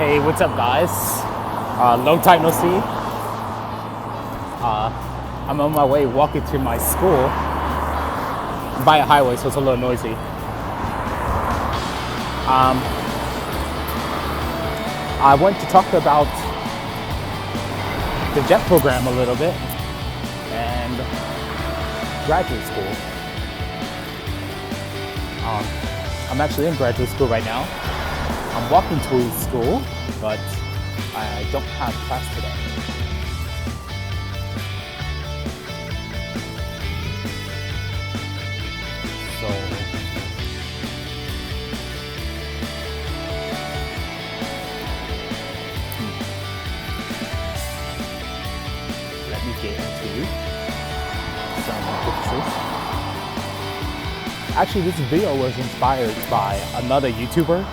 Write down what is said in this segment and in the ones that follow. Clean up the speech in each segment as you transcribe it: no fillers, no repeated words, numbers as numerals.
Hey, what's up, guys? Long time no see. I'm on my way walking to my school by a highway, so it's a little noisy. I want to talk about the JET program a little bit and graduate school. I'm actually in graduate school right now. I'm walking to school, but I don't have class today. So let me get into some pictures. Actually, this video was inspired by another YouTuber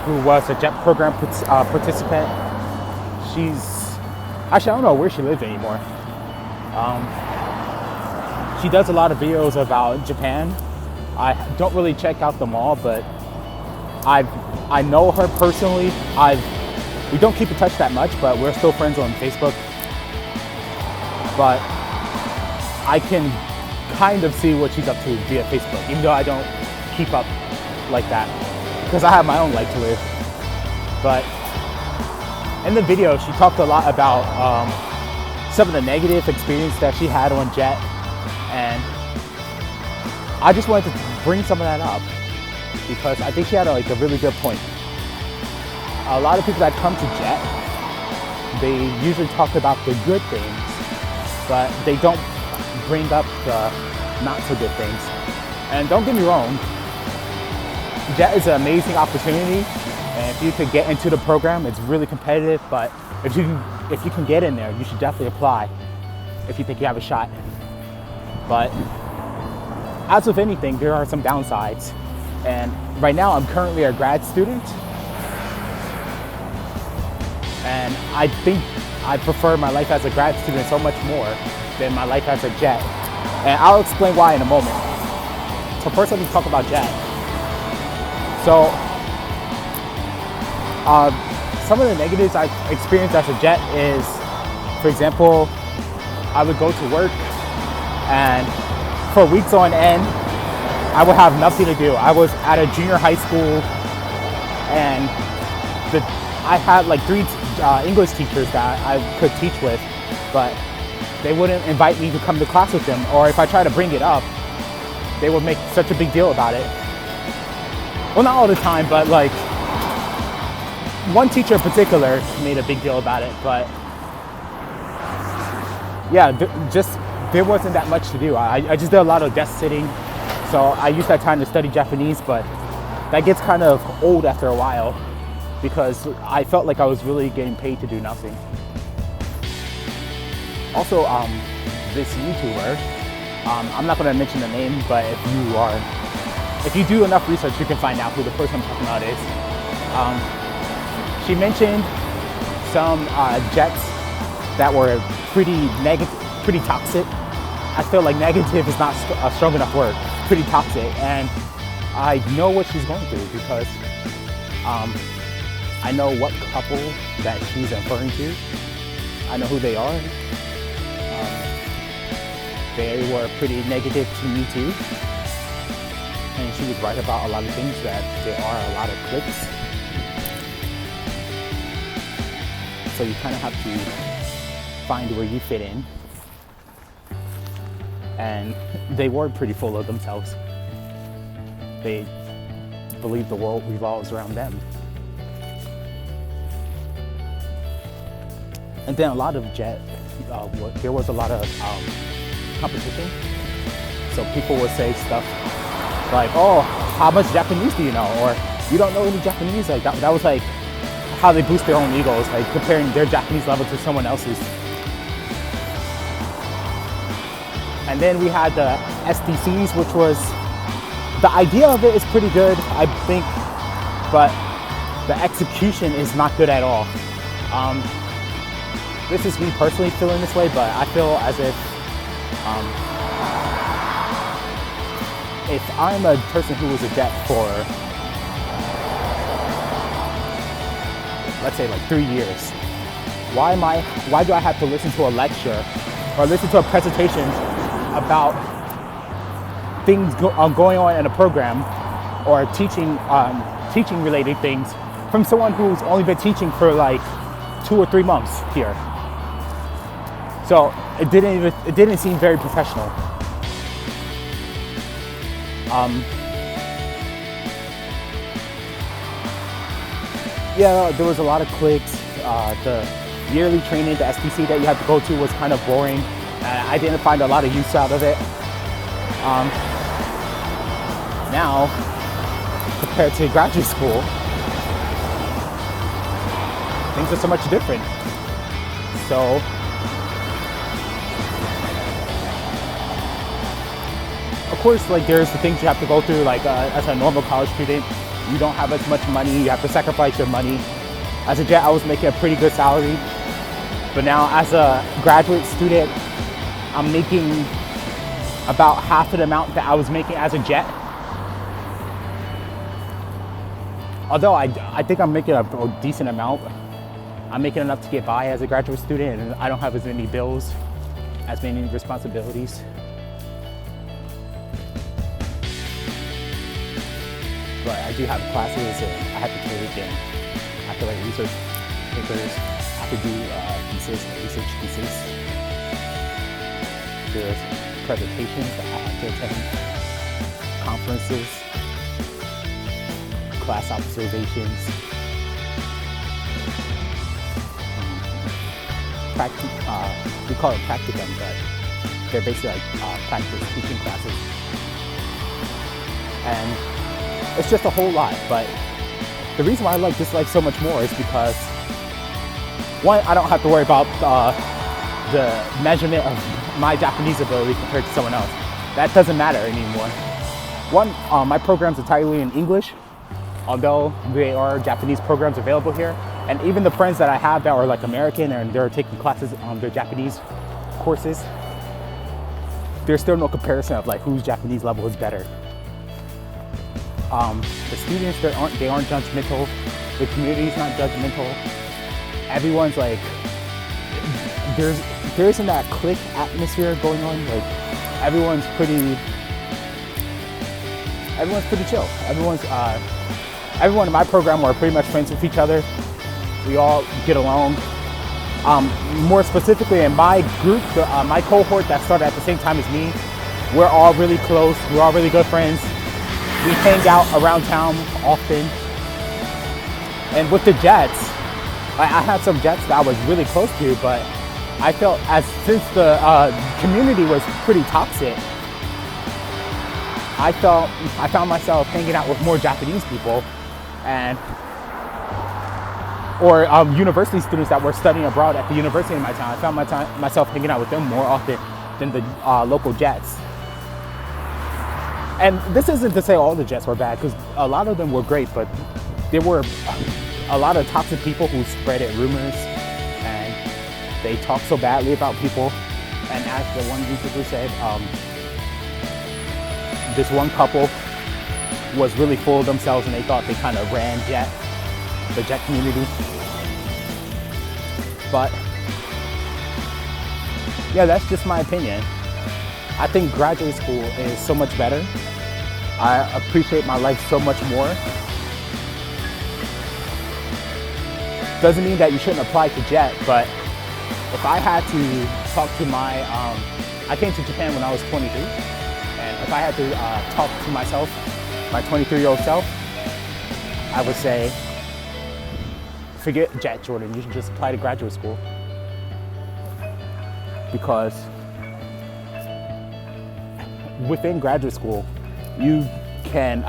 who was a JET program participant. I don't know where she lives anymore. She does a lot of videos about Japan. I don't really check out them all, but I know her personally. We don't keep in touch that much, but we're still friends on Facebook. But I can kind of see what she's up to via Facebook, even though I don't keep up like that, because I have my own life to live. But in the video, she talked a lot about some of the negative experience that she had on JET, and I just wanted to bring some of that up because I think she had a really good point. A lot of people that come to JET, they usually talk about the good things, but they don't bring up the not so good things. And don't get me wrong, JET is an amazing opportunity, and if you could get into the program, it's really competitive, but if you can get in there, you should definitely apply if you think you have a shot. But as with anything, there are some downsides. And right now, I'm currently a grad student, and I think I prefer my life as a grad student so much more than my life as a JET. And I'll explain why in a moment. So first, let me talk about JET. So, some of the negatives I experienced as a JET is, for example, I would go to work and for weeks on end, I would have nothing to do. I was at a junior high school and I had like 3 English teachers that I could teach with, but they wouldn't invite me to come to class with them, or if I try to bring it up, they would make such a big deal about it. Well, not all the time, but like one teacher in particular made a big deal about it. But yeah, there wasn't that much to do. I just did a lot of desk sitting, so I used that time to study Japanese, but that gets kind of old after a while because I felt like I was really getting paid to do nothing. Also, this YouTuber, I'm not going to mention the name, but if you do enough research, you can find out who the person I'm talking about is. She mentioned some JETs that were pretty toxic. I feel like negative is not a strong enough word. Pretty toxic, and I know what she's going through because I know what couple that she's referring to. I know who they are. They were pretty negative to me too. And she was right about a lot of things, that there are a lot of cliques. So you kind of have to find where you fit in. And they were pretty full of themselves. They believe the world revolves around them. And then a lot of JET, there was a lot of competition. So people would say stuff like, oh, how much Japanese do you know? Or you don't know any Japanese? Like that was like how they boost their own egos, like comparing their Japanese level to someone else's. And then we had the SDCs, which was, the idea of it is pretty good, I think, but the execution is not good at all. This is me personally feeling this way, but I feel as if I'm a person who was a JET for let's say like 3 years, why do I have to listen to a lecture or listen to a presentation about things going on in a program or teaching related things from someone who's only been teaching for like 2 or 3 months here? So it didn't seem very professional. Yeah, there was a lot of cliques. The yearly training, the SPC that you had to go to was kind of boring. I didn't find a lot of use out of it. Now, compared to graduate school, things are so much different. So, of course, like there's the things you have to go through, like as a normal college student, you don't have as much money, you have to sacrifice your money. As a jet, I was making a pretty good salary, but now as a graduate student, I'm making about half of the amount that I was making as a jet. Although I think I'm making a decent amount. I'm making enough to get by as a graduate student, and I don't have as many bills, as many responsibilities. But I do have classes, and I have to take, and I have to write research papers. I have to do research thesis. There's presentations that I have to attend, conferences, class observations, we call it practicum, but they're basically like practice teaching classes. And it's just a whole lot, but the reason why I like this so much more is because, one, I don't have to worry about the measurement of my Japanese ability compared to someone else. That doesn't matter anymore. One, my program's entirely in English, although there are Japanese programs available here. And even the friends that I have that are like American and they're taking classes on their Japanese courses, there's still no comparison of like whose Japanese level is better. The students, they aren't judgmental. The community's not judgmental. Everyone's like, there isn't that clique atmosphere going on. Like everyone's pretty chill. Everyone in my program are pretty much friends with each other. We all get along. More specifically in my group, my cohort that started at the same time as me, we're all really close. We're all really good friends. We hang out around town often. And with the Jets, I had some Jets that I was really close to, but I felt since the community was pretty toxic, I found myself hanging out with more Japanese people or university students that were studying abroad at the university in my town. I found myself hanging out with them more often than the local Jets. And this isn't to say all the Jets were bad, because a lot of them were great, but there were a lot of toxic people who spread rumors and they talk so badly about people. And as the one YouTuber said, this one couple was really full of themselves and they thought they kind of ran the Jet community. But yeah, that's just my opinion. I think graduate school is so much better. I appreciate my life so much more. Doesn't mean that you shouldn't apply to Jet, but if I had to talk to I came to Japan when I was 23, and if I had to talk to myself, my 23-year-old self, I would say, forget Jet, Jordan, you should just apply to graduate school. Because within graduate school, you can,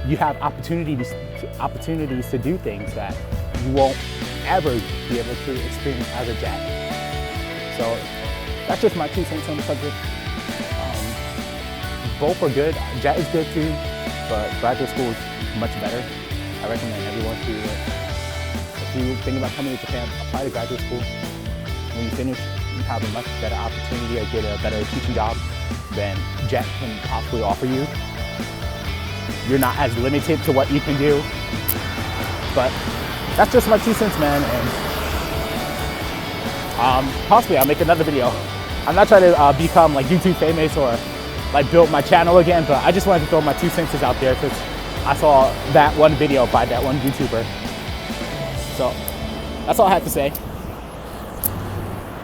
you have opportunities to do things that you won't ever be able to experience as a Jet. So that's just my 2 cents on the subject. Both are good. Jet is good too, but graduate school is much better. I recommend everyone to, if you think about coming to Japan, apply to graduate school. When you finish, you have a much better opportunity to get a better teaching job than Jet can possibly offer you. You're not as limited to what you can do, but that's just my 2 cents, man. And possibly I'll make another video. I'm not trying to become like YouTube famous or like build my channel again, but I just wanted to throw my 2 cents out there because I saw that one video by that one YouTuber. So that's all I have to say.